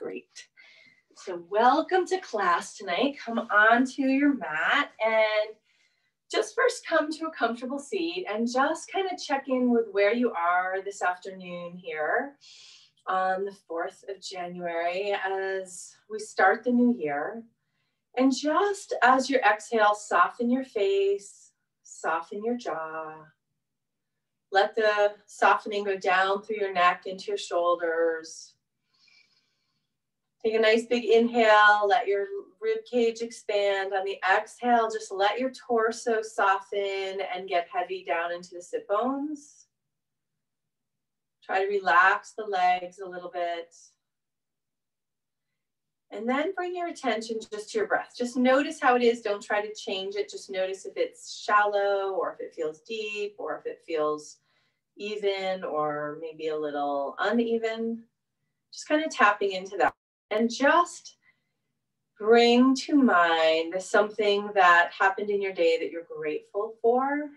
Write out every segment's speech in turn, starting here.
Great. So welcome to class tonight. Come on to your mat and just first come to a comfortable seat and just kind of check in with where you are this afternoon here on the 4th of January as we start the new year. And just as you exhale, soften your face, soften your jaw. Let the softening go down through your neck into your shoulders. Take a nice big inhale, let your rib cage expand. On the exhale, just let your torso soften and get heavy down into the sit bones. Try to relax the legs a little bit. And then bring your attention just to your breath. Just notice how it is. Don't try to change it. Just notice if it's shallow or if it feels deep or if it feels even or maybe a little uneven. Just kind of tapping into that. And just bring to mind something that happened in your day that you're grateful for.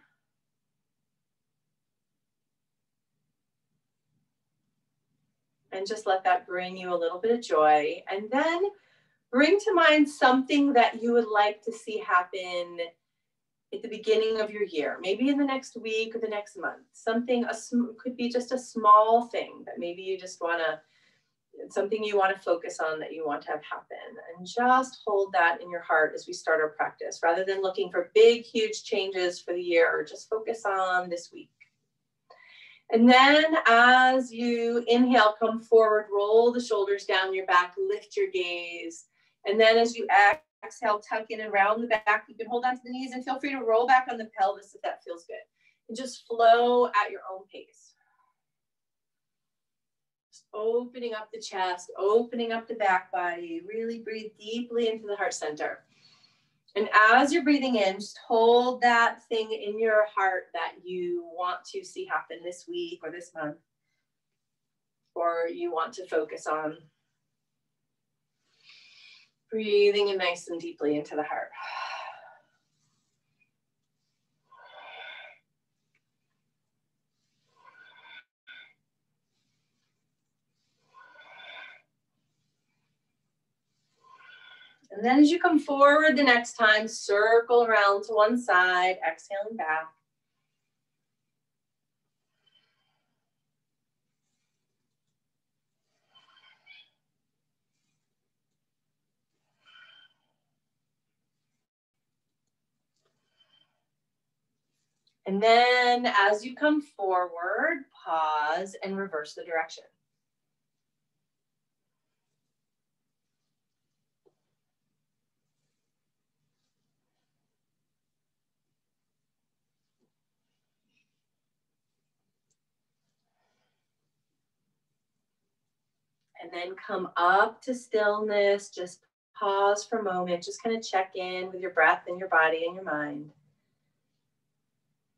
And just let that bring you a little bit of joy. And then bring to mind something that you would like to see happen at the beginning of your year, maybe in the next week or the next month. Something could be just a small thing that maybe you just want to, something you want to focus on that you want to have happen. And just hold that in your heart as we start our practice, rather than looking for big, huge changes for the year. Just focus on this week. And then as you inhale, come forward, roll the shoulders down your back, lift your gaze. And then as you exhale, tuck in and round the back. You can hold onto the knees and feel free to roll back on the pelvis if that feels good. And just flow at your own pace. Just opening up the chest, opening up the back body. Really breathe deeply into the heart center. And as you're breathing in, just hold that thing in your heart that you want to see happen this week or this month, or you want to focus on. Breathing in nice and deeply into the heart. And then as you come forward the next time, circle around to one side, exhaling back. And then as you come forward, pause and reverse the direction. And then come up to stillness, just pause for a moment, just kind of check in with your breath and your body and your mind.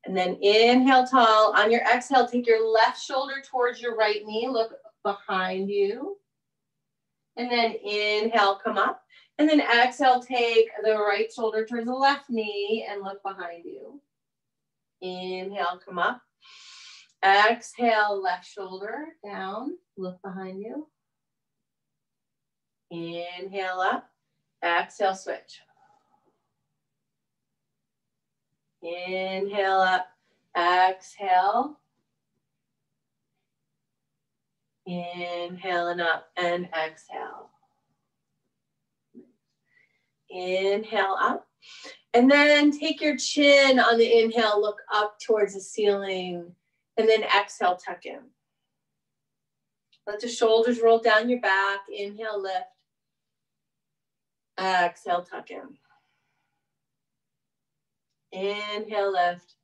And then inhale tall. On your exhale, take your left shoulder towards your right knee, look behind you. And then inhale, come up. And then exhale, take the right shoulder towards the left knee and look behind you. Inhale, come up. Exhale, left shoulder down, look behind you. Inhale up, exhale, switch. Inhale up, exhale. Inhale and up and exhale. Inhale up. And then take your chin on the inhale, look up towards the ceiling. And then exhale, tuck in. Let the shoulders roll down your back. Inhale, lift. Exhale, tuck in. Inhale, lift.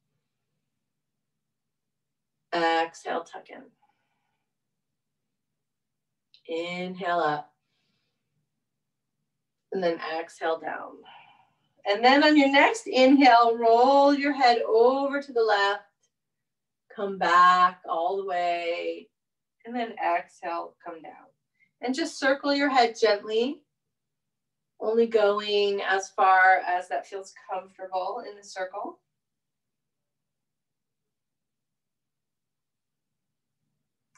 Exhale, tuck in. Inhale up. And then exhale down. And then on your next inhale, roll your head over to the left. Come back all the way. And then exhale, come down. And just circle your head gently. Only going as far as that feels comfortable in the circle.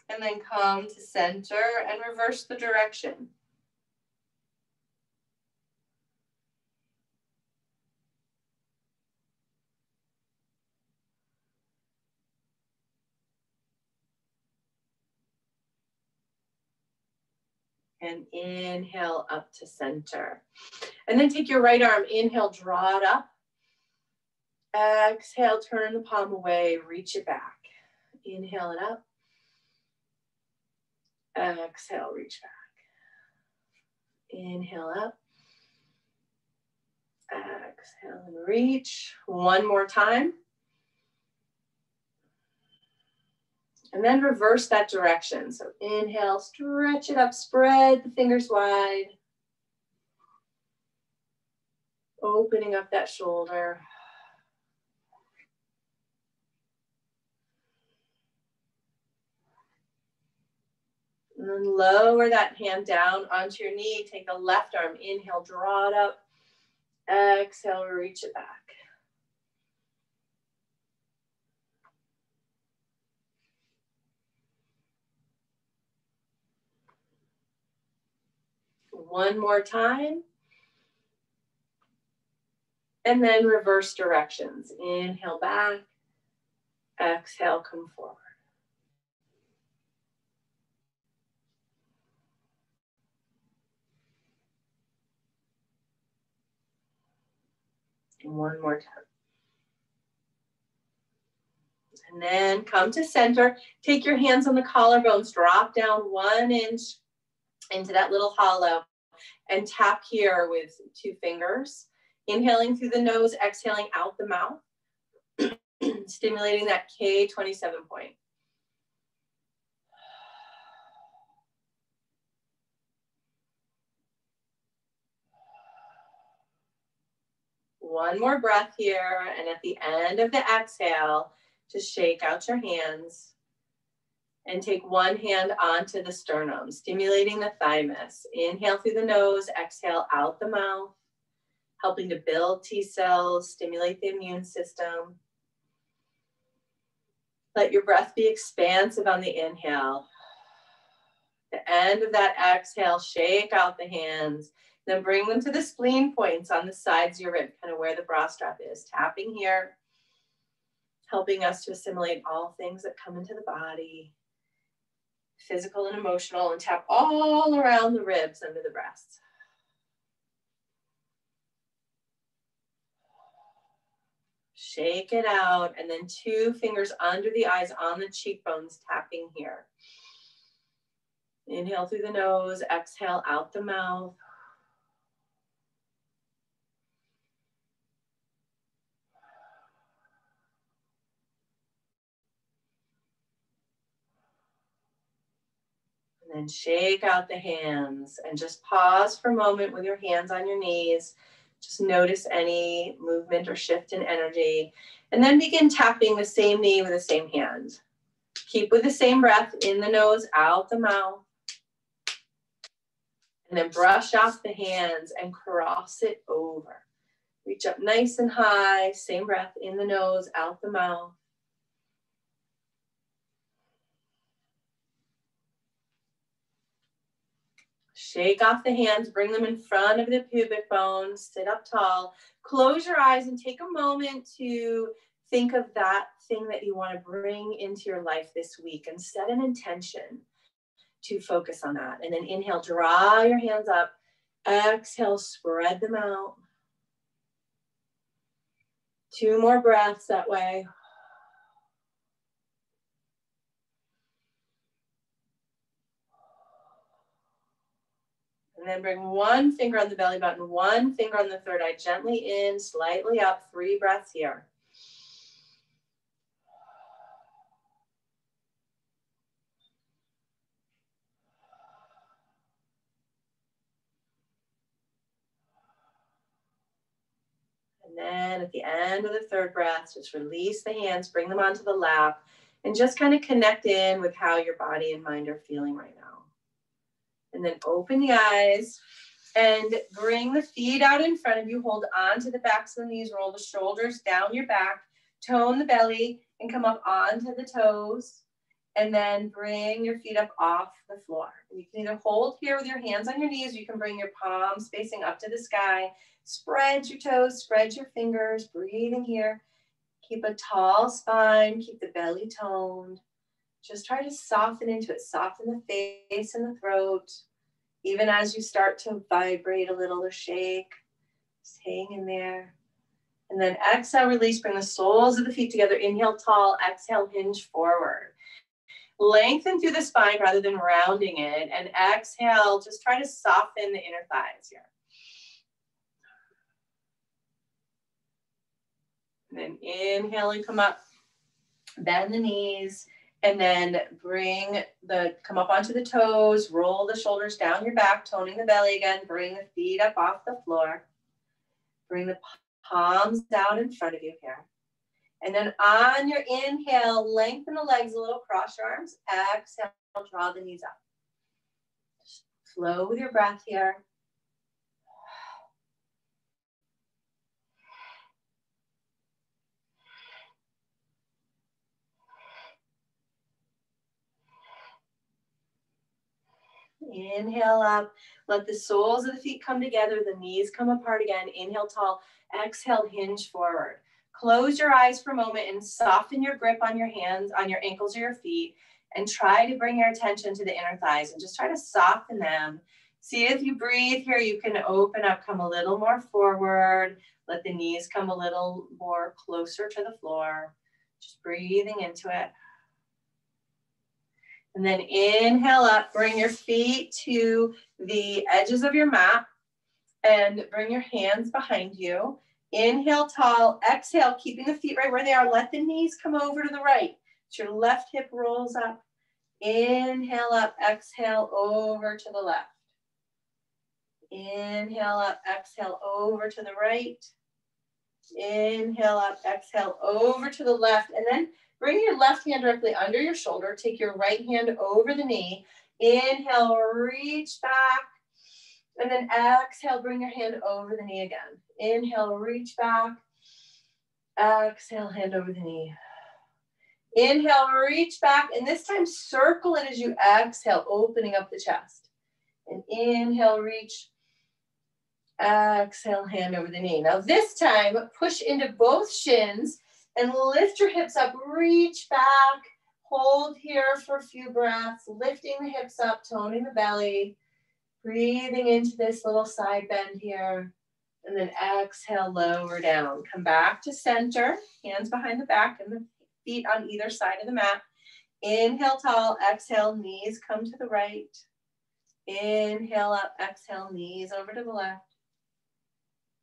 And then come to center and reverse the direction. And inhale up to center. And then take your right arm, inhale, draw it up. Exhale, turn the palm away, reach it back. Inhale it up. Exhale, reach back. Inhale up. Exhale and reach. One more time. And then reverse that direction. So inhale, stretch it up, spread the fingers wide. Opening up that shoulder. And then lower that hand down onto your knee. Take the left arm, inhale, draw it up. Exhale, reach it back. One more time. And then reverse directions. Inhale back. Exhale, come forward. And one more time. And then come to center. Take your hands on the collarbones. Drop down 1 inch into that little hollow. And tap here with 2 fingers. Inhaling through the nose, exhaling out the mouth. Stimulating that K27 point. One more breath here, and at the end of the exhale, just shake out your hands and take one hand onto the sternum, stimulating the thymus. Inhale through the nose, exhale out the mouth, helping to build T cells, stimulate the immune system. Let your breath be expansive on the inhale. The end of that exhale, shake out the hands. Then bring them to the spleen points on the sides of your rib, kind of where the bra strap is. Tapping here, helping us to assimilate all things that come into the body, physical and emotional, and tap all around the ribs under the breasts. Shake it out, and then 2 fingers under the eyes on the cheekbones, tapping here. Inhale through the nose, exhale out the mouth. And then shake out the hands and just pause for a moment with your hands on your knees. Just notice any movement or shift in energy. And then begin tapping the same knee with the same hand. Keep with the same breath, in the nose, out the mouth. And then brush off the hands and cross it over. Reach up nice and high, same breath, in the nose, out the mouth. Shake off the hands, bring them in front of the pubic bone, sit up tall. Close your eyes and take a moment to think of that thing that you want to bring into your life this week and set an intention to focus on that. And then inhale, draw your hands up. Exhale, spread them out. 2 more breaths that way. And then bring 1 finger on the belly button, 1 finger on the third eye, gently in, slightly up, 3 breaths here. And then at the end of the third breath, just release the hands, bring them onto the lap, and just kind of connect in with how your body and mind are feeling right now. And then open the eyes and bring the feet out in front of you. Hold on to the backs of the knees, roll the shoulders down your back, tone the belly, and come up onto the toes. And then bring your feet up off the floor. And you can either hold here with your hands on your knees, or you can bring your palms facing up to the sky. Spread your toes, spread your fingers, breathing here. Keep a tall spine, keep the belly toned. Just try to soften into it. Soften the face and the throat. Even as you start to vibrate a little or shake, just hang in there. And then exhale, release, bring the soles of the feet together. Inhale, tall, exhale, hinge forward. Lengthen through the spine rather than rounding it. And exhale, just try to soften the inner thighs here. And then inhale and come up, bend the knees, and then come up onto the toes, roll the shoulders down your back, toning the belly again, bring the feet up off the floor. Bring the palms down in front of you here. And then on your inhale, lengthen the legs a little, cross your arms. Exhale, draw the knees up. Just flow with your breath here. Inhale up. Let the soles of the feet come together. The knees come apart again. Inhale, tall. Exhale, hinge forward. Close your eyes for a moment and soften your grip on your hands, on your ankles or your feet, and try to bring your attention to the inner thighs and just try to soften them. See if you breathe here, you can open up, come a little more forward. Let the knees come a little more closer to the floor. Just breathing into it. And then inhale up, bring your feet to the edges of your mat and bring your hands behind you. Inhale, tall, exhale, keeping the feet right where they are. Let the knees come over to the right. So your left hip rolls up. Inhale up, exhale, over to the left. Inhale up, exhale, over to the right. Inhale up, exhale, over to the left. And then bring your left hand directly under your shoulder. Take your right hand over the knee. Inhale, reach back. And then exhale, bring your hand over the knee again. Inhale, reach back. Exhale, hand over the knee. Inhale, reach back. And this time, circle it as you exhale, opening up the chest. And inhale, reach. Exhale, hand over the knee. Now this time, push into both shins and lift your hips up. Reach back. Hold here for a few breaths. Lifting the hips up, toning the belly. Breathing into this little side bend here, and then exhale, lower down. Come back to center, hands behind the back and the feet on either side of the mat. Inhale, tall, exhale, knees come to the right. Inhale up, exhale, knees over to the left.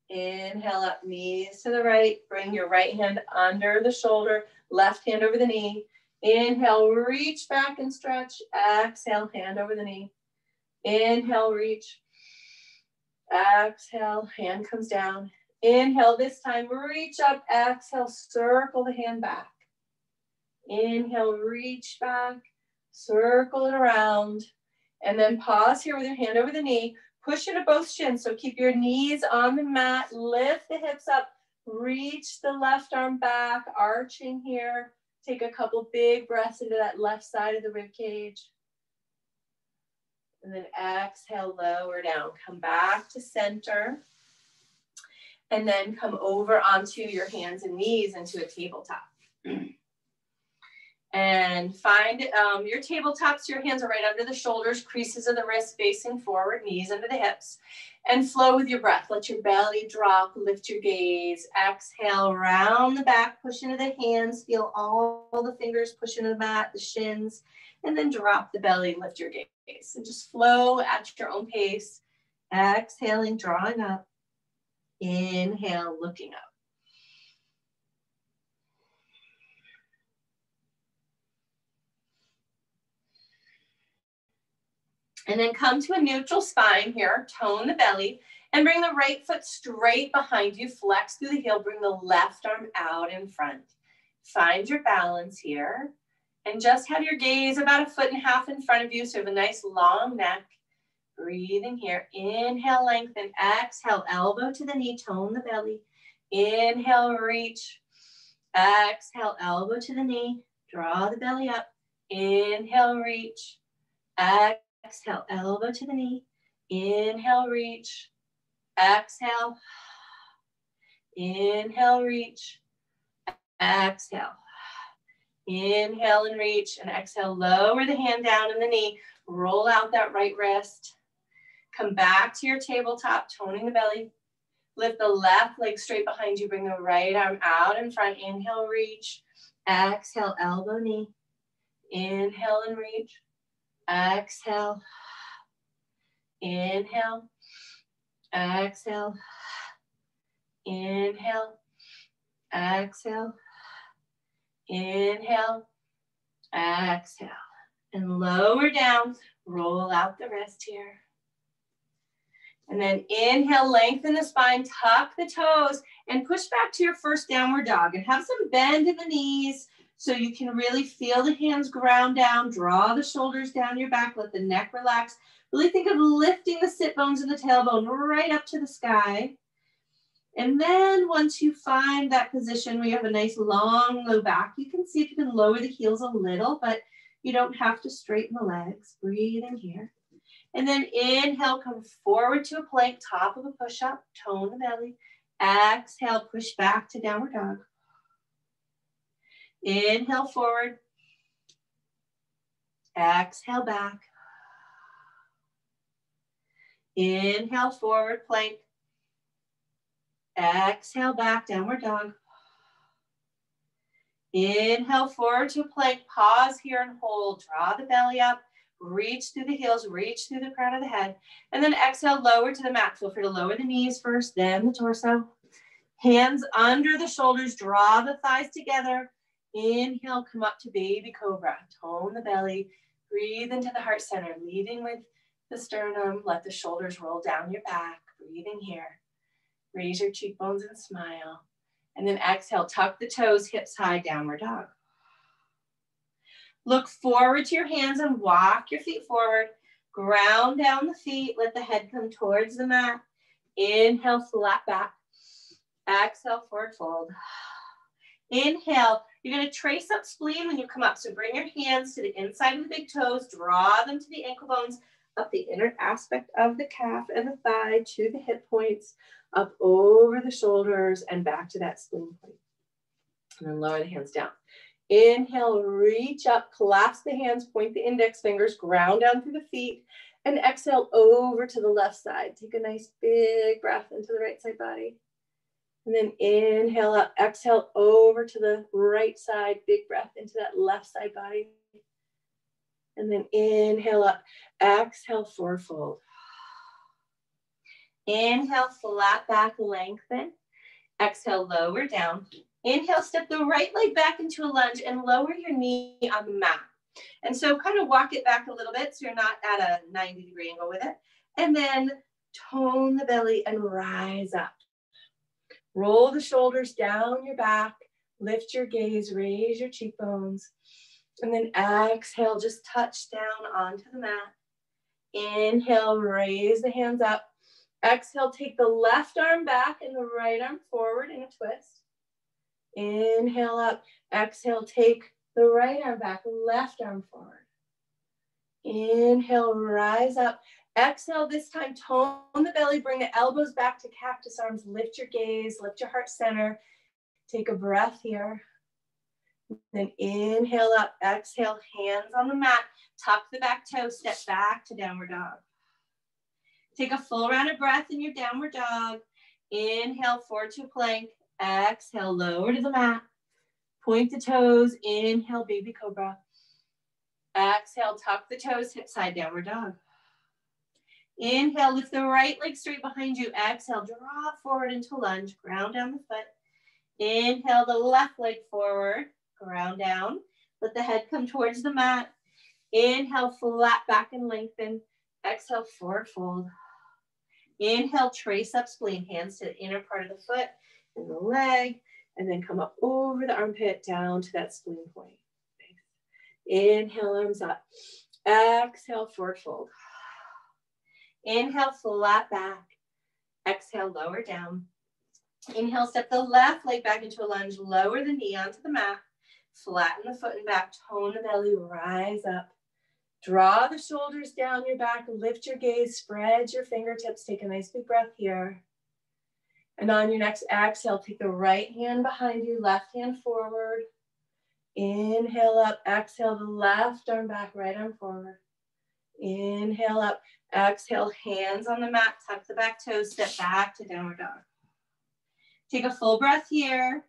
Inhale up, knees to the right. Bring your right hand under the shoulder, left hand over the knee. Inhale, reach back and stretch. Exhale, hand over the knee. Inhale, reach. Exhale, hand comes down. Inhale, this time, reach up. Exhale, circle the hand back. Inhale, reach back. Circle it around. And then pause here with your hand over the knee. Push into both shins. So keep your knees on the mat. Lift the hips up. Reach the left arm back, arching here. Take a couple big breaths into that left side of the rib cage. And then exhale, lower down. Come back to center. And then come over onto your hands and knees into a tabletop. And find your tabletops. Your hands are right under the shoulders, creases of the wrists facing forward, knees under the hips. And flow with your breath. Let your belly drop, lift your gaze. Exhale, round the back, push into the hands. Feel all the fingers push into the mat, the shins. And then drop the belly, lift your gaze. And just flow at your own pace. Exhaling, drawing up. Inhale, looking up. And then come to a neutral spine here. Tone the belly. And bring the right foot straight behind you. Flex through the heel. Bring the left arm out in front. Find your balance here. And just have your gaze about 1.5 feet in front of you. So you have a nice long neck. Breathing here. Inhale, lengthen. Exhale, elbow to the knee. Tone the belly. Inhale, reach. Exhale, elbow to the knee. Draw the belly up. Inhale, reach. Exhale, elbow to the knee. Inhale, reach. Exhale. Inhale, reach. Exhale. Inhale and reach, and exhale, lower the hand down in the knee. Roll out that right wrist. Come back to your tabletop, toning the belly. Lift the left leg straight behind you. Bring the right arm out in front. Inhale, reach. Exhale, elbow, knee. Inhale and reach. Exhale. Inhale. Exhale. Inhale. Exhale. Inhale. Exhale. And lower down. Roll out the wrist here. And then inhale, lengthen the spine, tuck the toes, and push back to your first downward dog. And have some bend in the knees so you can really feel the hands ground down. Draw the shoulders down your back. Let the neck relax. Really think of lifting the sit bones and the tailbone right up to the sky. And then once you find that position where you have a nice long low back, you can see if you can lower the heels a little, but you don't have to straighten the legs. Breathe in here. And then inhale, come forward to a plank, top of a push-up, tone the belly. Exhale, push back to downward dog. Inhale forward. Exhale back. Inhale forward, plank. Exhale back, downward dog. Inhale forward to a plank. Pause here and hold. Draw the belly up. Reach through the heels, reach through the crown of the head. And then exhale, lower to the mat. Feel free to lower the knees first, then the torso. Hands under the shoulders, draw the thighs together. Inhale, come up to baby cobra. Tone the belly. Breathe into the heart center, leading with the sternum. Let the shoulders roll down your back. Breathing here. Raise your cheekbones and smile. And then exhale, tuck the toes, hips high, downward dog. Look forward to your hands and walk your feet forward. Ground down the feet. Let the head come towards the mat. Inhale, flat back. Exhale, forward fold. Inhale. You're going to trace up spleen when you come up. So bring your hands to the inside of the big toes. Draw them to the ankle bones. Up the inner aspect of the calf and the thigh to the hip points. Up over the shoulders and back to that spleen point. And then lower the hands down. Inhale, reach up, collapse the hands, point the index fingers, ground down through the feet, and exhale over to the left side. Take a nice big breath into the right side body. And then inhale up, exhale over to the right side, big breath into that left side body. And then inhale up, exhale, forward fold. Inhale, flat back, lengthen. Exhale, lower down. Inhale, step the right leg back into a lunge and lower your knee on the mat. And so kind of walk it back a little bit so you're not at a 90-degree angle with it. And then tone the belly and rise up. Roll the shoulders down your back. Lift your gaze, raise your cheekbones. And then exhale, just touch down onto the mat. Inhale, raise the hands up. Exhale, take the left arm back and the right arm forward in a twist. Inhale up. Exhale, take the right arm back, left arm forward. Inhale, rise up. Exhale, this time tone the belly, bring the elbows back to cactus arms. Lift your gaze, lift your heart center. Take a breath here. Then inhale up, exhale, hands on the mat. Tuck the back toe, step back to downward dog. Take a full round of breath in your downward dog. Inhale, forward to plank. Exhale, lower to the mat. Point the toes. Inhale, baby cobra. Exhale, tuck the toes, hip side, downward dog. Inhale, lift the right leg straight behind you. Exhale, draw forward into lunge. Ground down the foot. Inhale, the left leg forward. Ground down. Let the head come towards the mat. Inhale, flat back and lengthen. Exhale, forward fold. Inhale, trace up spleen. Hands to the inner part of the foot and the leg. And then come up over the armpit down to that spleen point. Inhale, arms up. Exhale, forward fold. Inhale, flat back. Exhale, lower down. Inhale, step the left leg back into a lunge. Lower the knee onto the mat. Flatten the foot and back. Tone the belly. Rise up. Draw the shoulders down your back. Lift your gaze. Spread your fingertips. Take a nice big breath here. And on your next exhale, take the right hand behind you. Left hand forward. Inhale up. Exhale, the left arm back. Right arm forward. Inhale up. Exhale, hands on the mat, tuck the back toes, step back to downward dog. Take a full breath here.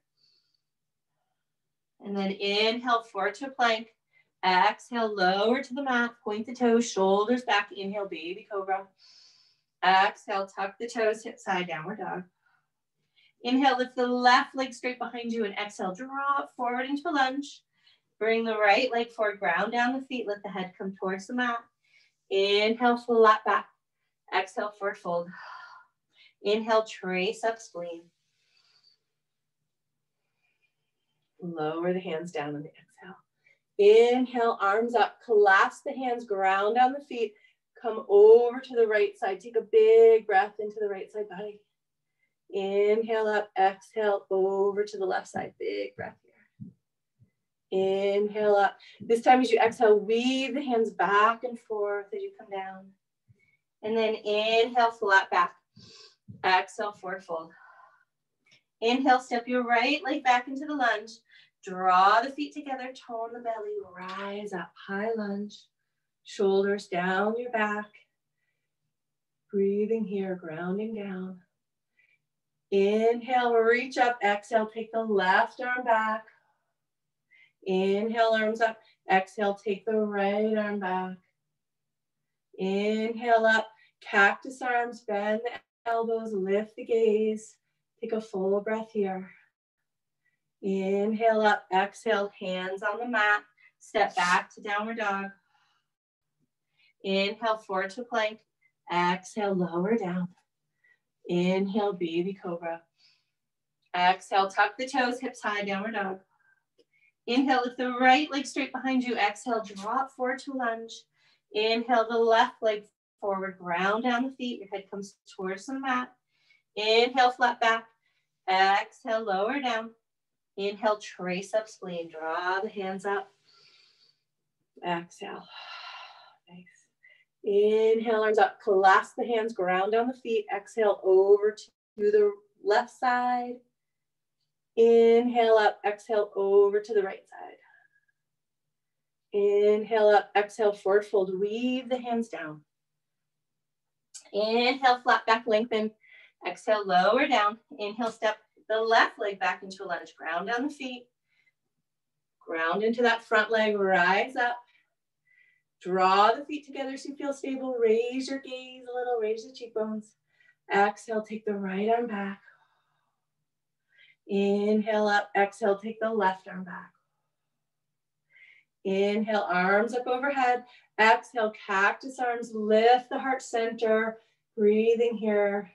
And then inhale, forward to a plank. Exhale, lower to the mat, point the toes, shoulders back. Inhale, baby cobra. Exhale, tuck the toes, hip side, downward dog. Inhale, lift the left leg straight behind you, and exhale, drop forward into a lunge. Bring the right leg forward, ground down the feet, let the head come towards the mat. Inhale, flat back. Exhale, forward fold. Inhale, trace up spleen. Lower the hands down on the exhale. Inhale, arms up, collapse the hands, ground down the feet. Come over to the right side. Take a big breath into the right side body. Inhale up, exhale over to the left side. Big breath here. Inhale up. This time as you exhale, weave the hands back and forth as you come down. And then inhale, flat back. Exhale, forward fold. Inhale, step your right leg back into the lunge. Draw the feet together, tone the belly, rise up, high lunge. Shoulders down your back. Breathing here, grounding down. Inhale, reach up. Exhale, take the left arm back. Inhale, arms up. Exhale, take the right arm back. Inhale up. Cactus arms, bend the elbows, lift the gaze. Take a full breath here. Inhale up. Exhale, hands on the mat. Step back to downward dog. Inhale, forward to plank. Exhale, lower down. Inhale, baby cobra. Exhale, tuck the toes, hips high, downward dog. Inhale, lift the right leg straight behind you. Exhale, drop forward to lunge. Inhale, the left leg forward, ground down the feet. Your head comes towards the mat. Inhale, flat back. Exhale, lower down. Inhale, trace up spleen. Draw the hands up. Exhale. Nice. Inhale, arms up. Collapse the hands, ground down the feet. Exhale, over to the left side. Inhale up. Exhale, over to the right side. Inhale up. Exhale, forward fold. Weave the hands down. Inhale, flat back, lengthen. Exhale, lower down. Inhale, step the left leg back into a lunge. Ground down the feet. Ground into that front leg. Rise up. Draw the feet together so you feel stable. Raise your gaze a little. Raise the cheekbones. Exhale, take the right arm back. Inhale up. Exhale, take the left arm back. Inhale, arms up overhead. Exhale, cactus arms. Lift the heart center. Breathing here.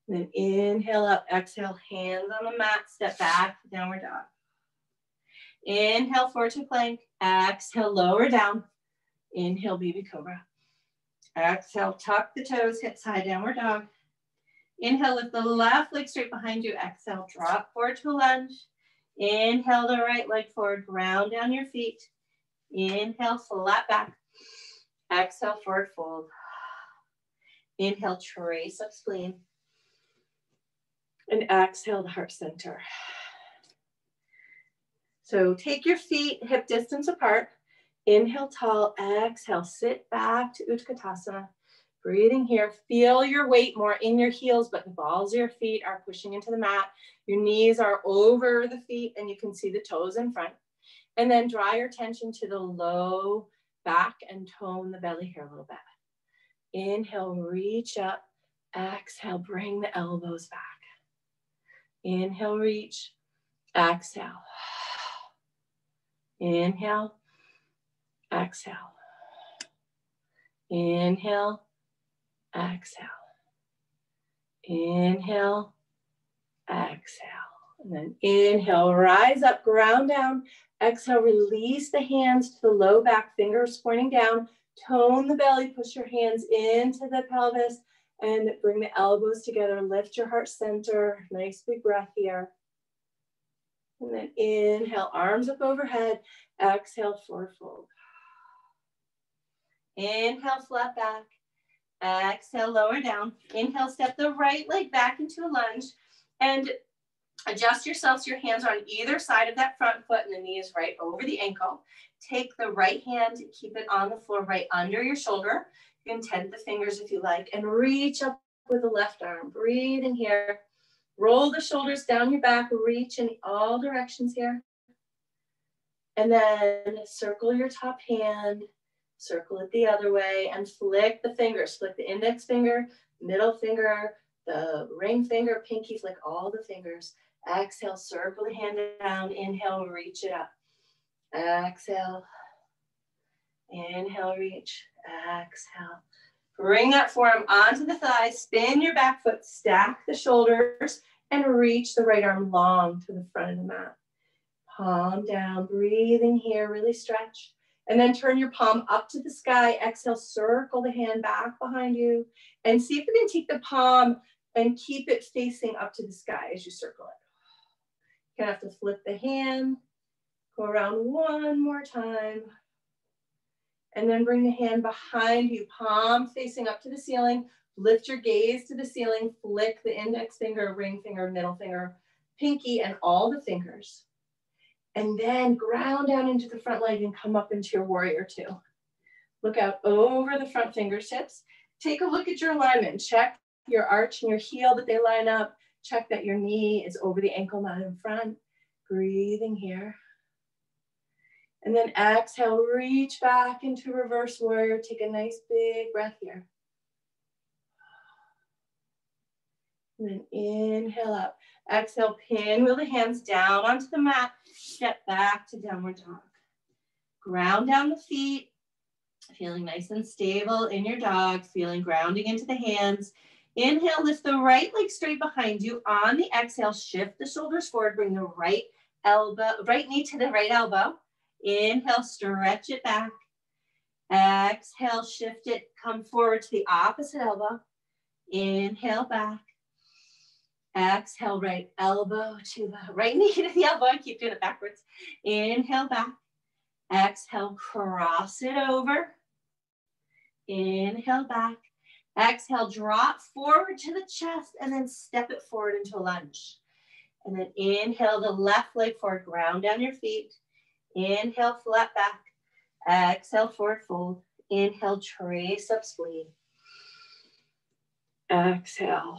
Then inhale up. Exhale, hands on the mat. Step back, downward dog. Inhale, forward to plank. Exhale, lower down. Inhale, baby cobra. Exhale, tuck the toes, hips high, downward dog. Inhale, lift the left leg straight behind you. Exhale, drop forward to a lunge. Inhale, the right leg forward, ground down your feet. Inhale, flat back. Exhale, forward fold. Inhale, trace up spleen. And exhale, the heart center. So take your feet hip distance apart. Inhale, tall. Exhale, sit back to Utkatasana. Breathing here. Feel your weight more in your heels, but the balls of your feet are pushing into the mat. Your knees are over the feet, and you can see the toes in front. And then draw your attention to the low back and tone the belly here a little bit. Inhale, reach up. Exhale, bring the elbows back. Inhale, reach. Exhale. Inhale. Exhale. Inhale. Exhale. Inhale. Exhale. And then inhale, rise up, ground down. Exhale, release the hands to the low back, fingers pointing down. Tone the belly, push your hands into the pelvis and bring the elbows together. Lift your heart center. Nice big breath here. And then inhale, arms up overhead. Exhale, forward fold. Inhale, flat back. Exhale, lower down. Inhale, step the right leg back into a lunge and adjust yourself so your hands are on either side of that front foot and the knee is right over the ankle. Take the right hand, keep it on the floor right under your shoulder. You can tent the fingers if you like, and reach up with the left arm. Breathe in here. Roll the shoulders down your back, reach in all directions here. And then circle your top hand, circle it the other way, and flick the fingers. Flick the index finger, middle finger, the ring finger, pinky, flick all the fingers. Exhale, circle the hand down. Inhale, reach it up. Exhale. Inhale, reach. Exhale. Bring that forearm onto the thigh. Spin your back foot. Stack the shoulders and reach the right arm long to the front of the mat. Palm down. Breathing here. Really stretch. And then turn your palm up to the sky. Exhale, circle the hand back behind you. And see if you can take the palm and keep it facing up to the sky as you circle it. You're gonna have to flip the hand. Go around one more time. And then bring the hand behind you, palm facing up to the ceiling. Lift your gaze to the ceiling. Flick the index finger, ring finger, middle finger, pinky, and all the fingers. And then ground down into the front leg and come up into your warrior two. Look out over the front fingertips. Take a look at your alignment. Check your arch and your heel that they line up. Check that your knee is over the ankle, not in front. Breathing here. And then exhale, reach back into reverse warrior. Take a nice big breath here. And then inhale up. Exhale, pinwheel the hands down onto the mat. Step back to downward dog. Ground down the feet. Feeling nice and stable in your dog. Feeling grounding into the hands. Inhale, lift the right leg straight behind you. On the exhale, shift the shoulders forward. Bring the right knee to the right elbow. Inhale, stretch it back. Exhale, shift it. Come forward to the opposite elbow. Inhale, back. Exhale, right elbow to the right knee to the elbow. I keep doing it backwards. Inhale, back. Exhale, cross it over. Inhale, back. Exhale, drop forward to the chest and then step it forward into a lunge. And then inhale the left leg forward, ground down your feet. Inhale, flat back. Exhale, forward fold. Inhale, trace up spleen. Exhale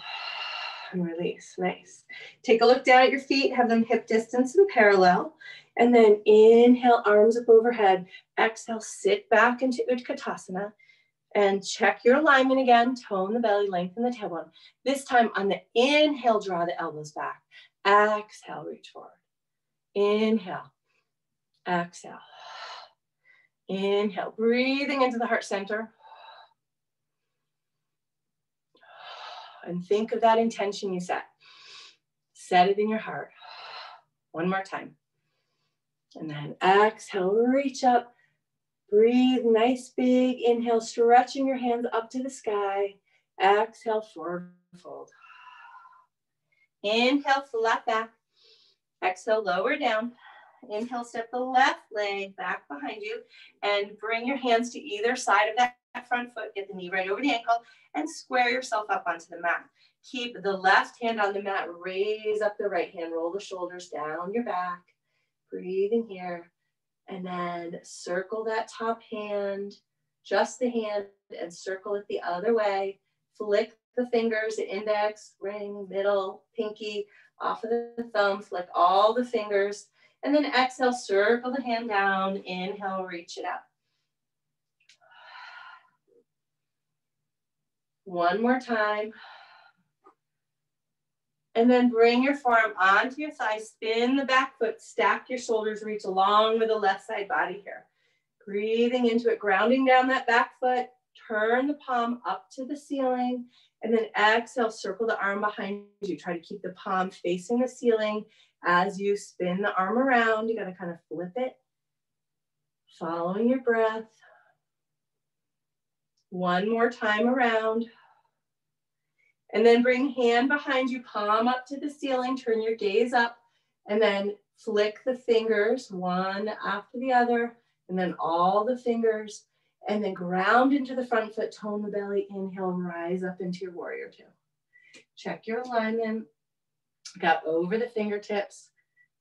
and release. Nice. Take a look down at your feet. Have them hip distance and parallel. And then inhale, arms up overhead. Exhale, sit back into Utkatasana. And check your alignment again. Tone the belly, lengthen the tailbone. This time on the inhale, draw the elbows back. Exhale, reach forward. Inhale. Exhale. Inhale. Breathing into the heart center. And think of that intention you set. Set it in your heart. One more time. And then exhale, reach up. Breathe, nice big inhale, stretching your hands up to the sky. Exhale, forward fold. Inhale, flat back. Exhale, lower down. Inhale, step the left leg back behind you and bring your hands to either side of that front foot. Get the knee right over the ankle and square yourself up onto the mat. Keep the left hand on the mat. Raise up the right hand. Roll the shoulders down your back. Breathing here. And then circle that top hand, just the hand, and circle it the other way. Flick the fingers, the index, ring, middle, pinky, off of the thumb. Flick all the fingers. And then exhale, circle the hand down. Inhale, reach it up. One more time. And then bring your forearm onto your thigh, spin the back foot, stack your shoulders, reach along with the left side body here. Breathing into it, grounding down that back foot, turn the palm up to the ceiling, and then exhale, circle the arm behind you. Try to keep the palm facing the ceiling as you spin the arm around. You gotta kind of flip it, following your breath. One more time around. And then bring hand behind you, palm up to the ceiling, turn your gaze up, and then flick the fingers one after the other, and then all the fingers, and then ground into the front foot, tone the belly, inhale, and rise up into your warrior two. Check your alignment, got over the fingertips,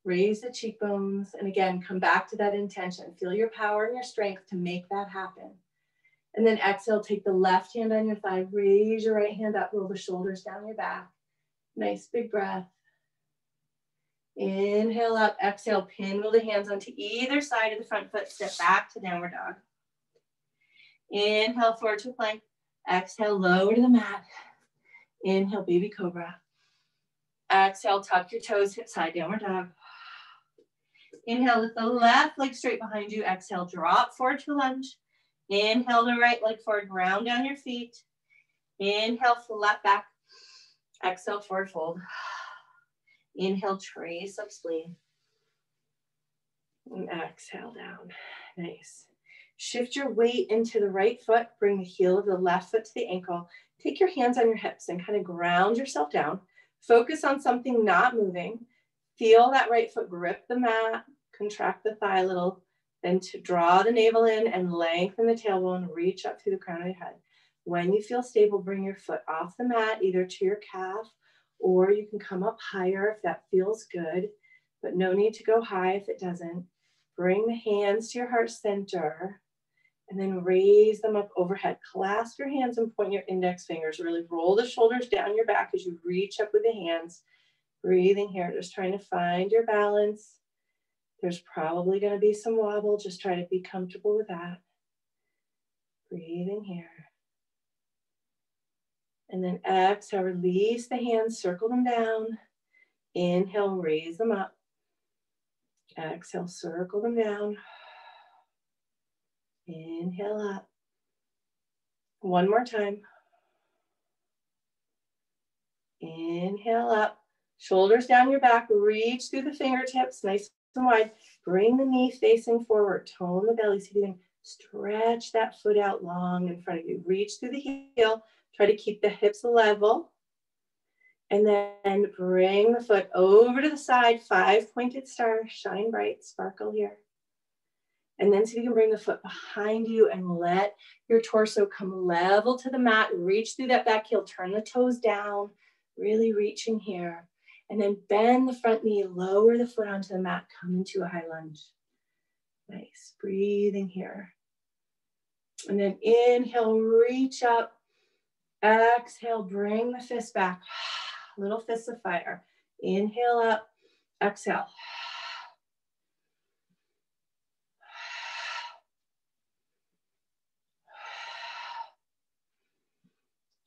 raise the cheekbones, and again, come back to that intention. Feel your power and your strength to make that happen. And then exhale, take the left hand on your thigh, raise your right hand up, roll the shoulders down your back. Nice big breath. Inhale up, exhale, pinwheel the hands onto either side of the front foot, step back to downward dog. Inhale, forward to plank. Exhale, lower to the mat. Inhale, baby cobra. Exhale, tuck your toes, hip side, downward dog. Inhale, lift the left leg straight behind you. Exhale, drop forward to lunge. Inhale, the right leg forward, ground down your feet. Inhale, flat back. Exhale, forward fold. Inhale, trace up spleen. And exhale down. Nice. Shift your weight into the right foot. Bring the heel of the left foot to the ankle. Take your hands on your hips and kind of ground yourself down. Focus on something not moving. Feel that right foot grip the mat. Contract the thigh a little. Then to draw the navel in and lengthen the tailbone. Reach up through the crown of your head. When you feel stable, bring your foot off the mat, either to your calf, or you can come up higher if that feels good, but no need to go high if it doesn't. Bring the hands to your heart center and then raise them up overhead. Clasp your hands and point your index fingers. Really roll the shoulders down your back as you reach up with the hands. Breathing here, just trying to find your balance. There's probably going to be some wobble. Just try to be comfortable with that. Breathing here. And then exhale, release the hands, circle them down. Inhale, raise them up. Exhale, circle them down. Inhale up. One more time. Inhale up. Shoulders down your back. Reach through the fingertips, nice and wide. Bring the knee facing forward. Tone the belly. See if you can stretch that foot out long in front of you. Reach through the heel. Try to keep the hips level. And then bring the foot over to the side. 5-pointed star. Shine bright. Sparkle here. And then see if you can bring the foot behind you and let your torso come level to the mat. Reach through that back heel. Turn the toes down. Really reaching here. And then bend the front knee. Lower the foot onto the mat. Come into a high lunge. Nice. Breathing here. And then inhale. Reach up. Exhale, bring the fist back. Little fists of fire. Inhale up, exhale.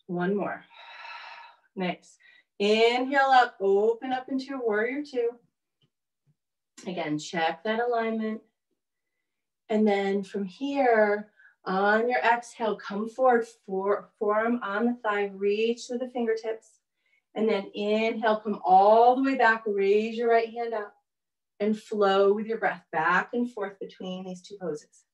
One more. Nice. Inhale up, open up into your warrior two. Again, check that alignment. And then from here, on your exhale, come forward, forearm on the thigh, reach to the fingertips. And then inhale, come all the way back, raise your right hand up and flow with your breath back and forth between these two poses.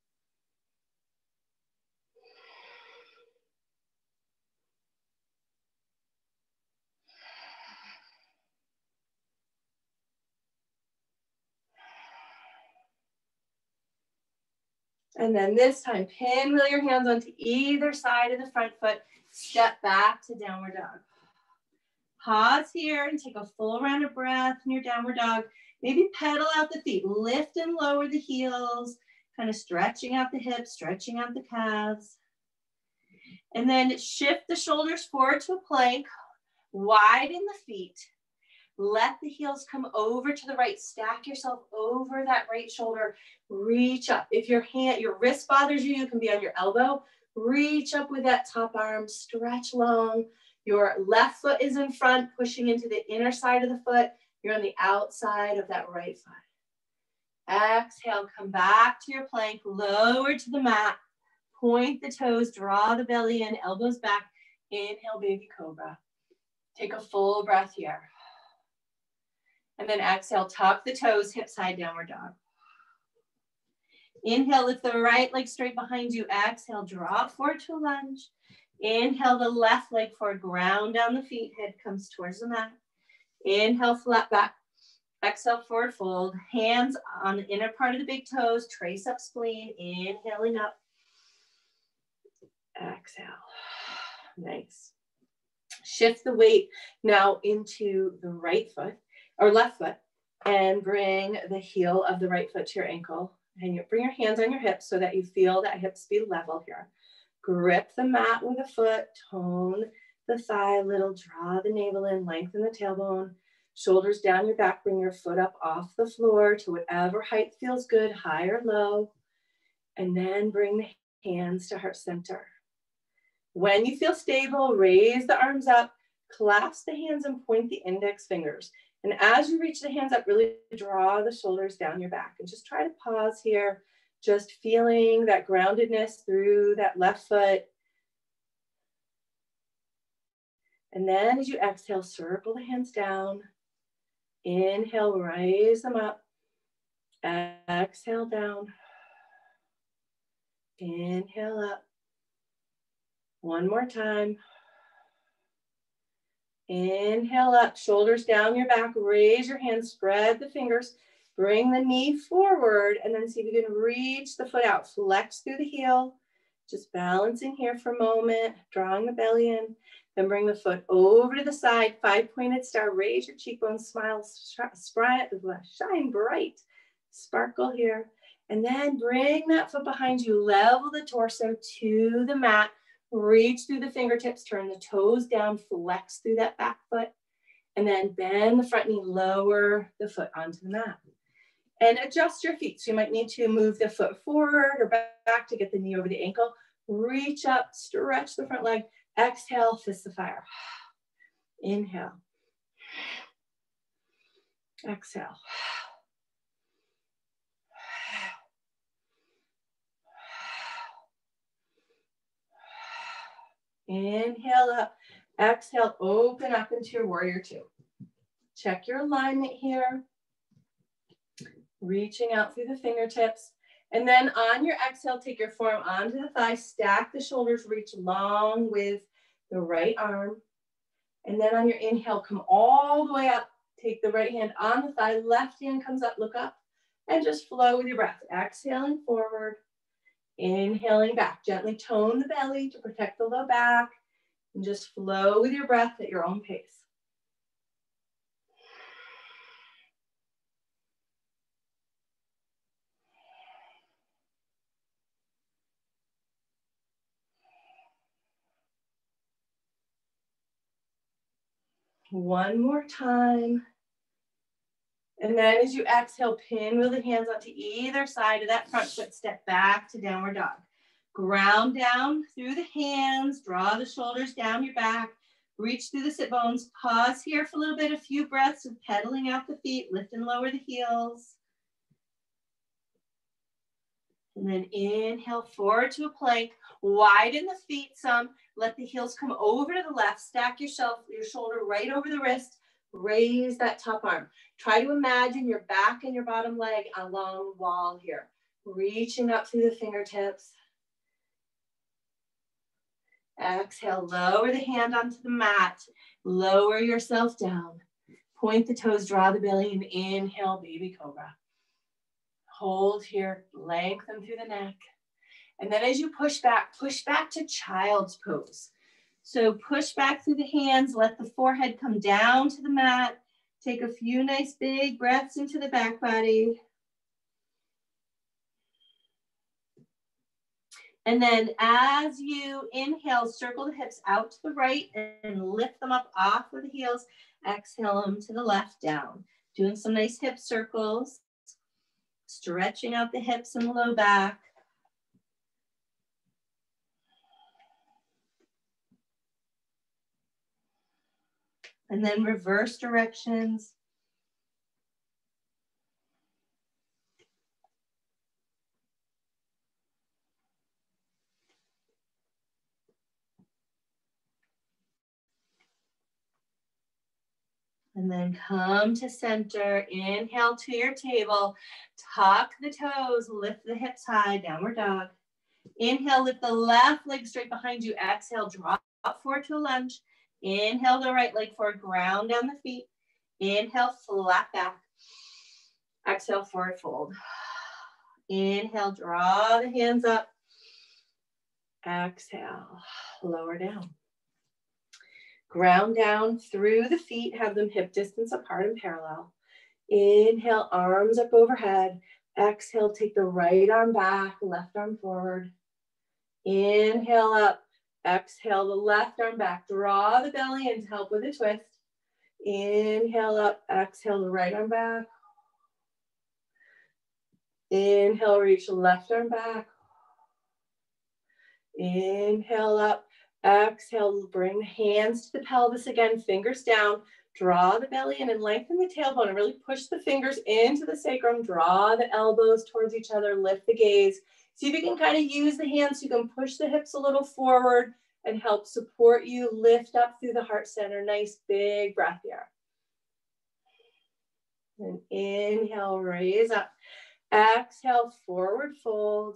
And then this time, pinwheel your hands onto either side of the front foot. Step back to downward dog. Pause here and take a full round of breath in your downward dog. Maybe pedal out the feet. Lift and lower the heels. Kind of stretching out the hips, stretching out the calves. And then shift the shoulders forward to a plank. Widen the feet. Let the heels come over to the right. Stack yourself over that right shoulder. Reach up. If your wrist bothers you, you can be on your elbow. Reach up with that top arm. Stretch long. Your left foot is in front, pushing into the inner side of the foot. You're on the outside of that right foot. Exhale, come back to your plank. Lower to the mat. Point the toes. Draw the belly in. Elbows back. Inhale, baby cobra. Take a full breath here. And then exhale, tuck the toes, hip side, downward dog. Inhale, lift the right leg straight behind you. Exhale, drop forward to a lunge. Inhale, the left leg forward, ground down the feet, head comes towards the mat. Inhale, flat back. Exhale, forward fold. Hands on the inner part of the big toes, trace up spleen, inhaling up. Exhale. Nice. Shift the weight now into the right foot. Or left foot, and bring the heel of the right foot to your ankle. And you bring your hands on your hips so that you feel that hips be level here. Grip the mat with a foot, tone the thigh a little, draw the navel in, lengthen the tailbone, shoulders down your back, bring your foot up off the floor to whatever height feels good, high or low, and then bring the hands to heart center. When you feel stable, raise the arms up, clasp the hands and point the index fingers. And as you reach the hands up, really draw the shoulders down your back and just try to pause here, just feeling that groundedness through that left foot. And then as you exhale, circle the hands down. Inhale, raise them up. Exhale down. Inhale up. One more time. Inhale up, shoulders down your back, raise your hands, spread the fingers, bring the knee forward, and then see if you can reach the foot out, flex through the heel, just balancing here for a moment, drawing the belly in, then bring the foot over to the side, 5-pointed star, raise your cheekbones, smile, shine bright, sparkle here, and then bring that foot behind you, level the torso to the mat, reach through the fingertips, turn the toes down, flex through that back foot, and then bend the front knee, lower the foot onto the mat. And adjust your feet. So you might need to move the foot forward or back to get the knee over the ankle. Reach up, stretch the front leg. Exhale, fist of fire. Inhale. Exhale. Inhale up, exhale, open up into your warrior two. Check your alignment here. Reaching out through the fingertips. And then on your exhale, take your forearm onto the thigh, stack the shoulders, reach long with the right arm. And then on your inhale, come all the way up. Take the right hand on the thigh, left hand comes up, look up, and just flow with your breath. Exhaling forward. Inhaling back, gently tone the belly to protect the low back and just flow with your breath at your own pace. One more time. And then as you exhale, pinwheel the hands onto either side of that front foot, step back to downward dog. Ground down through the hands, draw the shoulders down your back, reach through the sit bones, pause here for a little bit, a few breaths of pedaling out the feet, lift and lower the heels. And then inhale forward to a plank, widen the feet some, let the heels come over to the left, stack your shoulder right over the wrist, raise that top arm. Try to imagine your back and your bottom leg along the wall here, reaching up through the fingertips. Exhale, lower the hand onto the mat, lower yourself down. Point the toes, draw the belly, and inhale, baby cobra. Hold here, lengthen through the neck. And then as you push back to child's pose. So push back through the hands, let the forehead come down to the mat. Take a few nice big breaths into the back body. And then as you inhale, circle the hips out to the right and lift them up off of the heels. Exhale them to the left down. Doing some nice hip circles. Stretching out the hips and the low back. And then reverse directions. And then come to center, inhale to your table, tuck the toes, lift the hips high, downward dog. Inhale, lift the left leg straight behind you. Exhale, drop forward to a lunge. Inhale, the right leg forward, ground down the feet. Inhale, flat back. Exhale, forward fold. Inhale, draw the hands up. Exhale, lower down. Ground down through the feet, have them hip distance apart and parallel. Inhale, arms up overhead. Exhale, take the right arm back, left arm forward. Inhale up. Exhale the left arm back. Draw the belly in to help with a twist. Inhale up. Exhale the right arm back. Inhale, reach the left arm back. Inhale up. Exhale, bring the hands to the pelvis again, fingers down. Draw the belly in and lengthen the tailbone and really push the fingers into the sacrum. Draw the elbows towards each other, lift the gaze. See if you can kind of use the hands so you can push the hips a little forward and help support you. Lift up through the heart center. Nice big breath here. And inhale, raise up. Exhale, forward fold.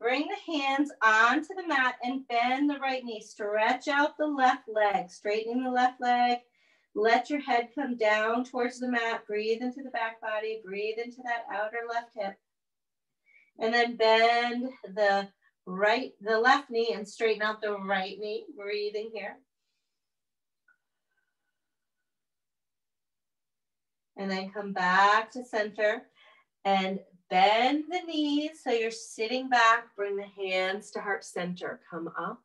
Bring the hands onto the mat and bend the right knee. Stretch out the left leg, straightening the left leg. Let your head come down towards the mat. Breathe into the back body. Breathe into that outer left hip. And then bend the left knee and straighten out the right knee. Breathing here. And then come back to center and bend the knees so you're sitting back. Bring the hands to heart center. Come up,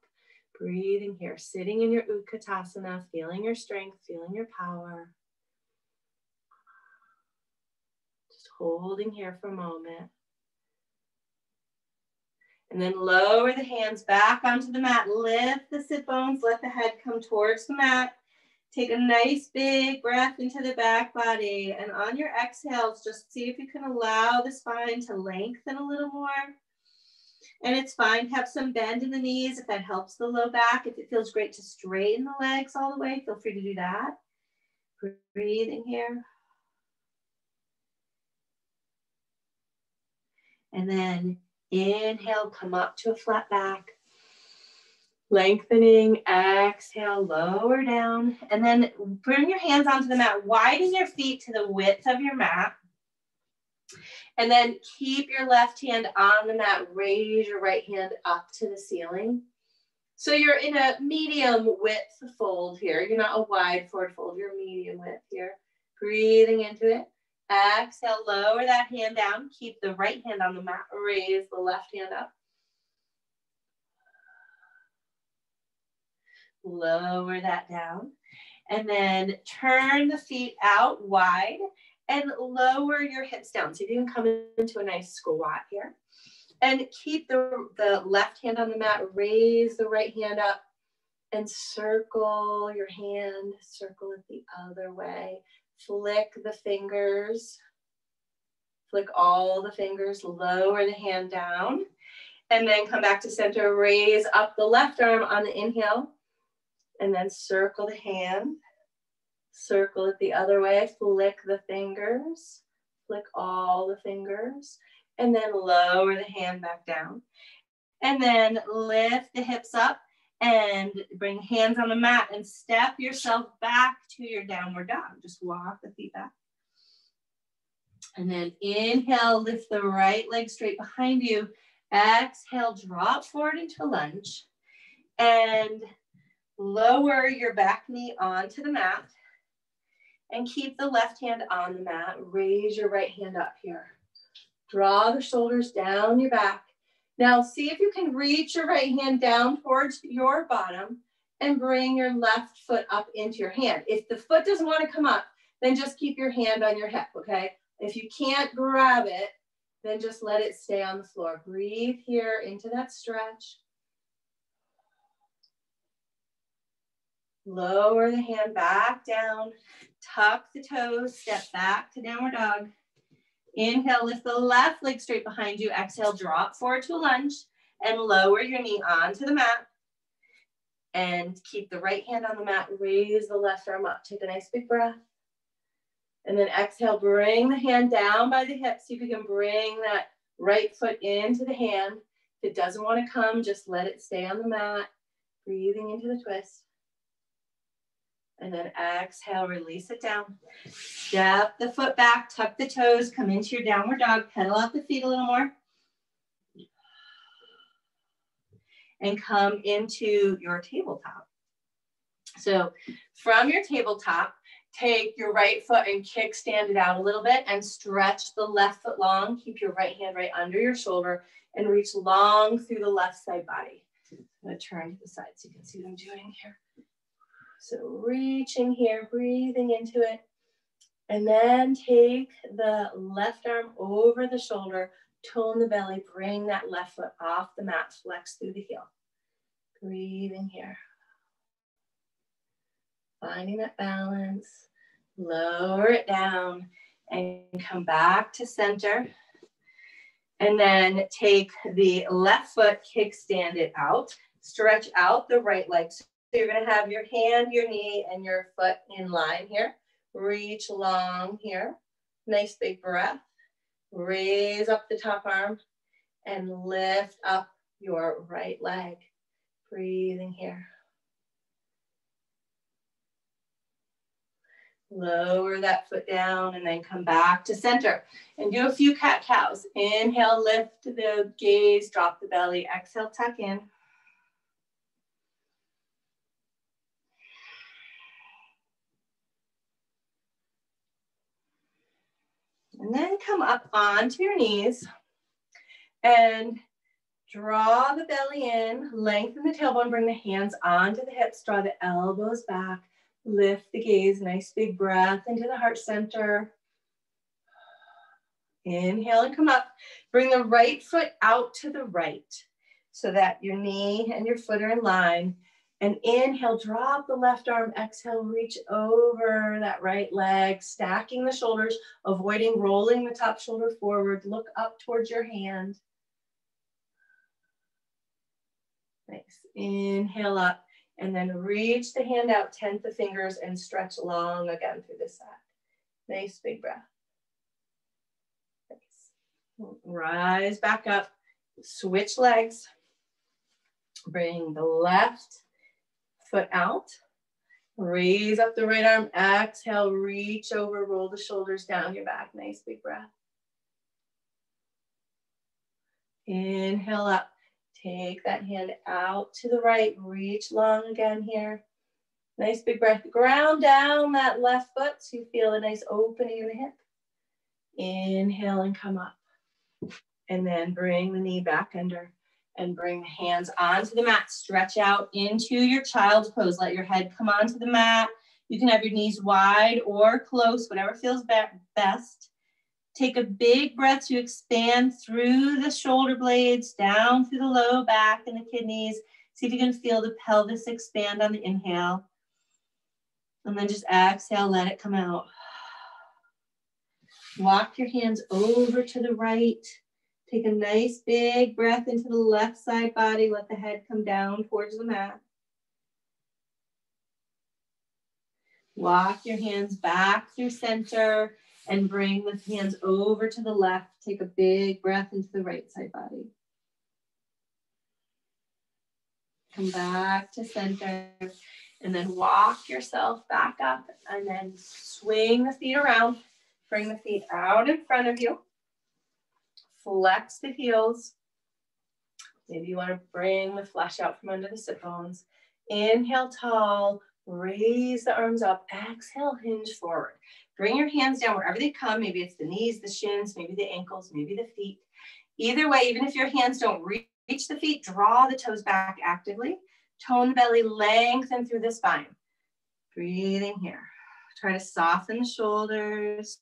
breathing here, sitting in your Utkatasana, feeling your strength, feeling your power. Just holding here for a moment. And then lower the hands back onto the mat. Lift the sit bones, let the head come towards the mat. Take a nice big breath into the back body. And on your exhales, just see if you can allow the spine to lengthen a little more. And it's fine to have some bend in the knees if that helps the low back. If it feels great to straighten the legs all the way, feel free to do that. Breathing here. And then inhale, come up to a flat back. Lengthening, exhale, lower down, and then bring your hands onto the mat. Widen your feet to the width of your mat. And then keep your left hand on the mat. Raise your right hand up to the ceiling. So you're in a medium width fold here. You're not a wide forward fold. You're medium width here. Breathing into it. Exhale, lower that hand down. Keep the right hand on the mat. Raise the left hand up. Lower that down. And then turn the feet out wide and lower your hips down. So you can come into a nice squat here. And keep the left hand on the mat. Raise the right hand up and circle your hand. Circle it the other way. Flick the fingers. Flick all the fingers. Lower the hand down. And then come back to center. Raise up the left arm on the inhale. And then circle the hand, circle it the other way, flick the fingers, flick all the fingers, and then lower the hand back down. And then lift the hips up and bring hands on the mat and step yourself back to your downward dog. Just walk the feet back. And then inhale, lift the right leg straight behind you. Exhale, drop forward into a lunge. And lower your back knee onto the mat and keep the left hand on the mat. Raise your right hand up here. Draw the shoulders down your back. Now see if you can reach your right hand down towards your bottom and bring your left foot up into your hand. If the foot doesn't want to come up, then just keep your hand on your hip, okay? If you can't grab it, then just let it stay on the floor. Breathe here into that stretch. Lower the hand back down, tuck the toes, step back to downward dog. Inhale, lift the left leg straight behind you. Exhale, drop forward to a lunge and lower your knee onto the mat. And keep the right hand on the mat, raise the left arm up. Take a nice big breath. And then exhale, bring the hand down by the hips. See if you can bring that right foot into the hand. If it doesn't want to come, just let it stay on the mat. Breathing into the twist. And then exhale, release it down. Step the foot back, tuck the toes, come into your downward dog, pedal out the feet a little more. And come into your tabletop. So from your tabletop, Take your right foot and kickstand it out a little bit and stretch the left foot long. Keep your right hand right under your shoulder and reach long through the left side body. I'm going to turn to the side so you can see what I'm doing here. So reaching here, breathing into it. And then take the left arm over the shoulder, tone the belly, bring that left foot off the mat, flex through the heel. Breathing here. Finding that balance, lower it down and come back to center. And then take the left foot, kickstand it out, stretch out the right leg. So you're gonna have your hand, your knee, and your foot in line here. Reach long here, nice big breath. Raise up the top arm and lift up your right leg. Breathing here. Lower that foot down and then come back to center and do a few cat-cows. Inhale, lift the gaze, drop the belly. Exhale, tuck in. And then come up onto your knees and draw the belly in, lengthen the tailbone, bring the hands onto the hips, draw the elbows back. Lift the gaze, nice big breath into the heart center. Inhale and come up. Bring the right foot out to the right so that your knee and your foot are in line. And inhale, drop the left arm. Exhale, reach over that right leg, stacking the shoulders, avoiding rolling the top shoulder forward. Look up towards your hand. Nice. Inhale up. And then reach the hand out, tent the fingers, and stretch long again through the side. Nice big breath. Nice. Rise back up, switch legs. Bring the left foot out. Raise up the right arm, exhale, reach over, roll the shoulders down your back. Nice big breath. Inhale up. Take that hand out to the right, reach long again here. Nice big breath. Ground down that left foot so you feel a nice opening in the hip. Inhale and come up. And then bring the knee back under and bring the hands onto the mat. Stretch out into your child's pose. Let your head come onto the mat. You can have your knees wide or close, whatever feels best. Take a big breath to expand through the shoulder blades, down through the low back and the kidneys. See if you can feel the pelvis expand on the inhale. And then just exhale, let it come out. Walk your hands over to the right. Take a nice big breath into the left side body. Let the head come down towards the mat. Walk your hands back through center. And bring the hands over to the left. Take a big breath into the right side body. Come back to center. And then walk yourself back up. And then swing the feet around. Bring the feet out in front of you. Flex the heels. Maybe you want to bring the flesh out from under the sit bones. Inhale tall. Raise the arms up. Exhale, hinge forward. Bring your hands down wherever they come. Maybe it's the knees, the shins, maybe the ankles, maybe the feet. Either way, even if your hands don't reach the feet, draw the toes back actively. Tone the belly, lengthen through the spine. Breathing here. Try to soften the shoulders.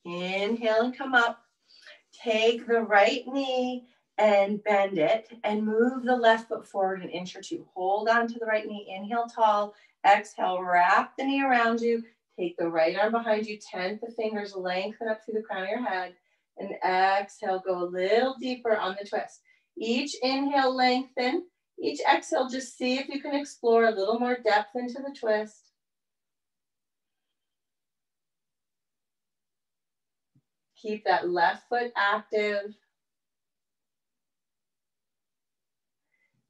Inhale and come up. Take the right knee and bend it and move the left foot forward an inch or two. Hold on to the right knee. Inhale tall. Exhale, wrap the knee around you. Take the right arm behind you. Tent the fingers, lengthen up through the crown of your head. And exhale, go a little deeper on the twist. Each inhale, lengthen. Each exhale, just see if you can explore a little more depth into the twist. Keep that left foot active.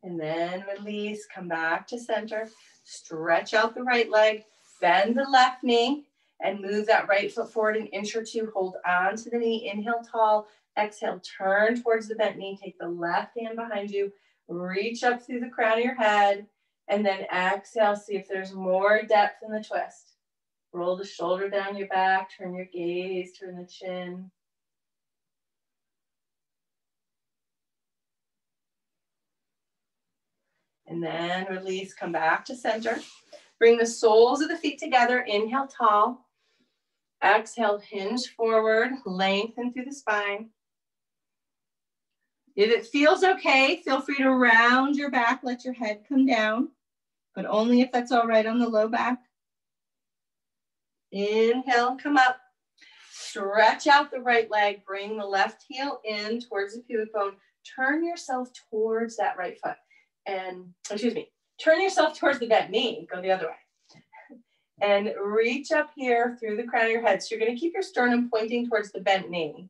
And then release, come back to center. Stretch out the right leg, bend the left knee, and move that right foot forward an inch or two. Hold on to the knee, inhale tall. Exhale, turn towards the bent knee. Take the left hand behind you. Reach up through the crown of your head And then exhale, see if there's more depth in the twist. Roll the shoulder down your back, turn your gaze, turn the chin. And then release, come back to center. Bring the soles of the feet together, inhale tall. Exhale, hinge forward, lengthen through the spine. If it feels okay, feel free to round your back, let your head come down, but only if that's all right on the low back. Inhale, come up. Stretch out the right leg, bring the left heel in towards the pubic bone. Turn yourself towards that right foot. And, turn yourself towards the bent knee, go the other way. And reach up here through the crown of your head. So you're gonna keep your sternum pointing towards the bent knee.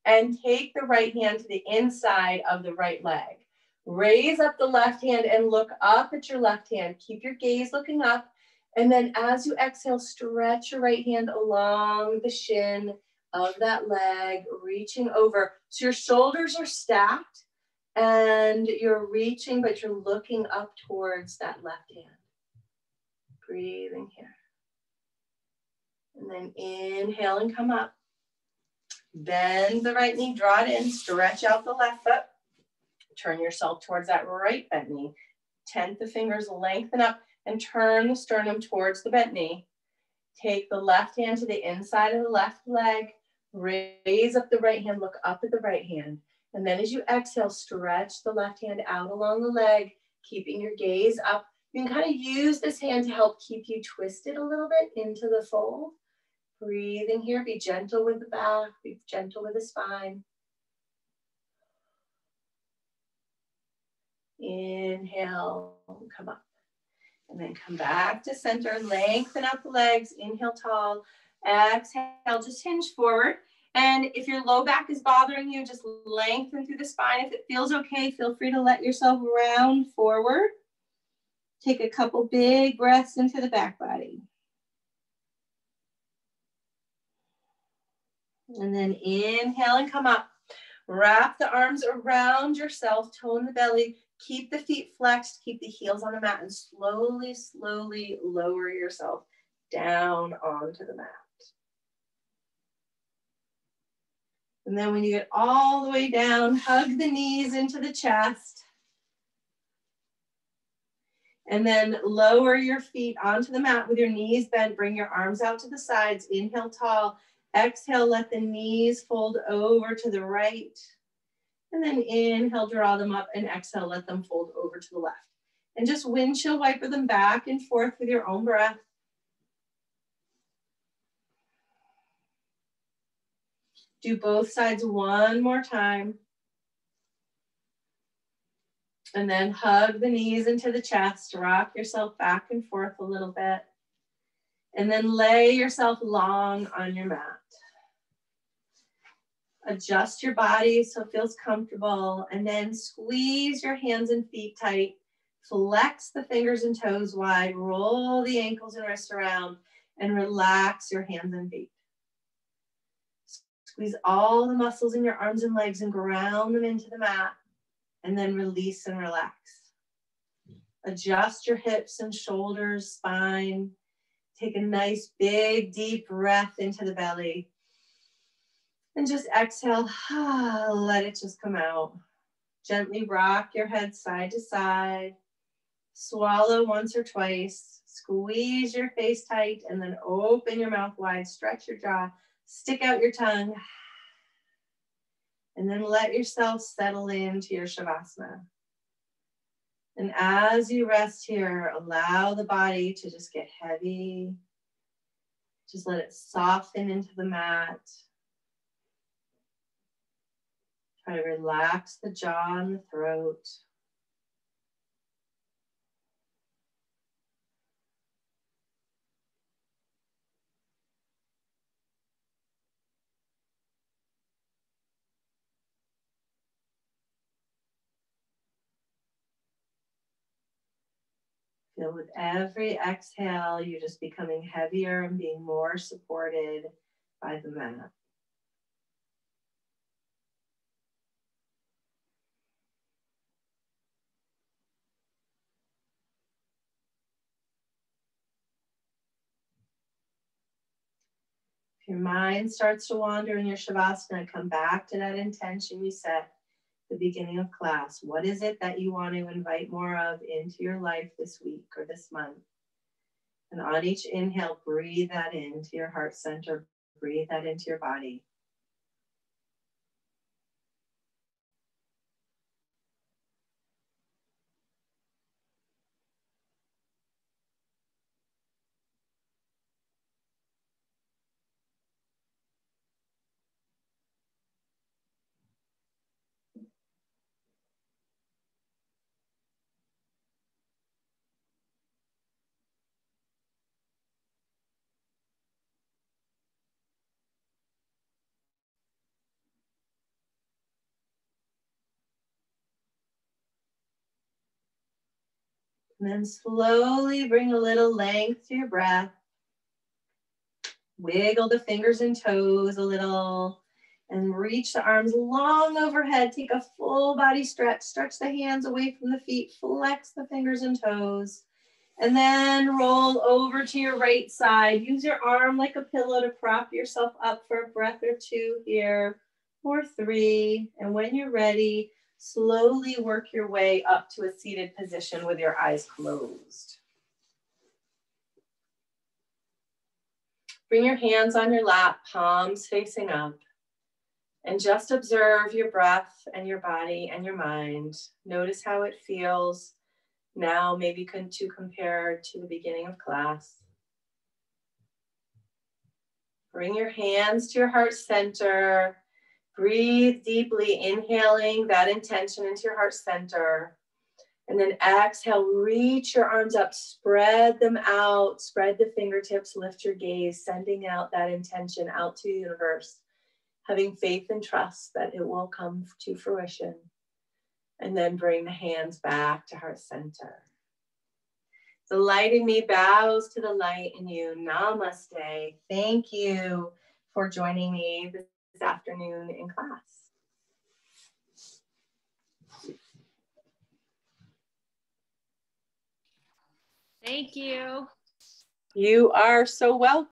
And take the right hand to the inside of the right leg. Raise up the left hand and look up at your left hand. Keep your gaze looking up. And then as you exhale, stretch your right hand along the shin of that leg, reaching over. So your shoulders are stacked and you're reaching, but you're looking up towards that left hand. Breathing here. And then inhale and come up. Bend the right knee, draw it in, stretch out the left foot. Turn yourself towards that right bent knee. Tent the fingers, lengthen up, and turn the sternum towards the bent knee. Take the left hand to the inside of the left leg. Raise up the right hand, look up at the right hand. And then as you exhale, stretch the left hand out along the leg, keeping your gaze up. You can kind of use this hand to help keep you twisted a little bit into the fold. Breathing here, be gentle with the back, be gentle with the spine. Inhale, come up. And then come back to center, lengthen out the legs, inhale tall. Exhale, just hinge forward. And if your low back is bothering you, just lengthen through the spine. If it feels okay, feel free to let yourself round forward. Take a couple big breaths into the back body. And then inhale and come up. Wrap the arms around yourself, tone the belly, keep the feet flexed, keep the heels on the mat, and slowly, slowly lower yourself down onto the mat. And then when you get all the way down, hug the knees into the chest. And then lower your feet onto the mat with your knees bent. Bring your arms out to the sides. Inhale tall. Exhale, let the knees fold over to the right. And then inhale, draw them up, and exhale, let them fold over to the left. And just windshield wiper them back and forth with your own breath. Do both sides one more time. And then hug the knees into the chest, rock yourself back and forth a little bit. And then lay yourself long on your mat. Adjust your body so it feels comfortable, and then squeeze your hands and feet tight. Flex the fingers and toes wide, roll the ankles and wrists around, and relax your hands and feet. Squeeze all the muscles in your arms and legs and ground them into the mat, and then release and relax. Adjust your hips and shoulders, spine. Take a nice big deep breath into the belly. And just exhale, let it just come out. Gently rock your head side to side. Swallow once or twice. Squeeze your face tight and then open your mouth wide. Stretch your jaw. Stick out your tongue. And then let yourself settle into your Shavasana. And as you rest here, allow the body to just get heavy. Just let it soften into the mat. Try to relax the jaw and the throat. Feel with every exhale, you're just becoming heavier and being more supported by the mat. Your mind starts to wander in your Shavasana, come back to that intention you set at the beginning of class. What is it that you want to invite more of into your life this week or this month? And on each inhale, breathe that into your heart center, breathe that into your body. And then slowly bring a little length to your breath. Wiggle the fingers and toes a little and reach the arms long overhead. Take a full body stretch. Stretch the hands away from the feet. Flex the fingers and toes. And then roll over to your right side. Use your arm like a pillow to prop yourself up for a breath or two here, or 3. And when you're ready, slowly work your way up to a seated position with your eyes closed. Bring your hands on your lap, palms facing up, and just observe your breath and your body and your mind. Notice how it feels now, maybe to compare to the beginning of class. Bring your hands to your heart center. Breathe deeply, inhaling that intention into your heart center. And then exhale, reach your arms up, spread them out, spread the fingertips, lift your gaze, sending out that intention out to the universe, having faith and trust that it will come to fruition. And then bring the hands back to heart center. The light in me bows to the light in you. Namaste. Thank you for joining me this afternoon in class. Thank you. You are so welcome.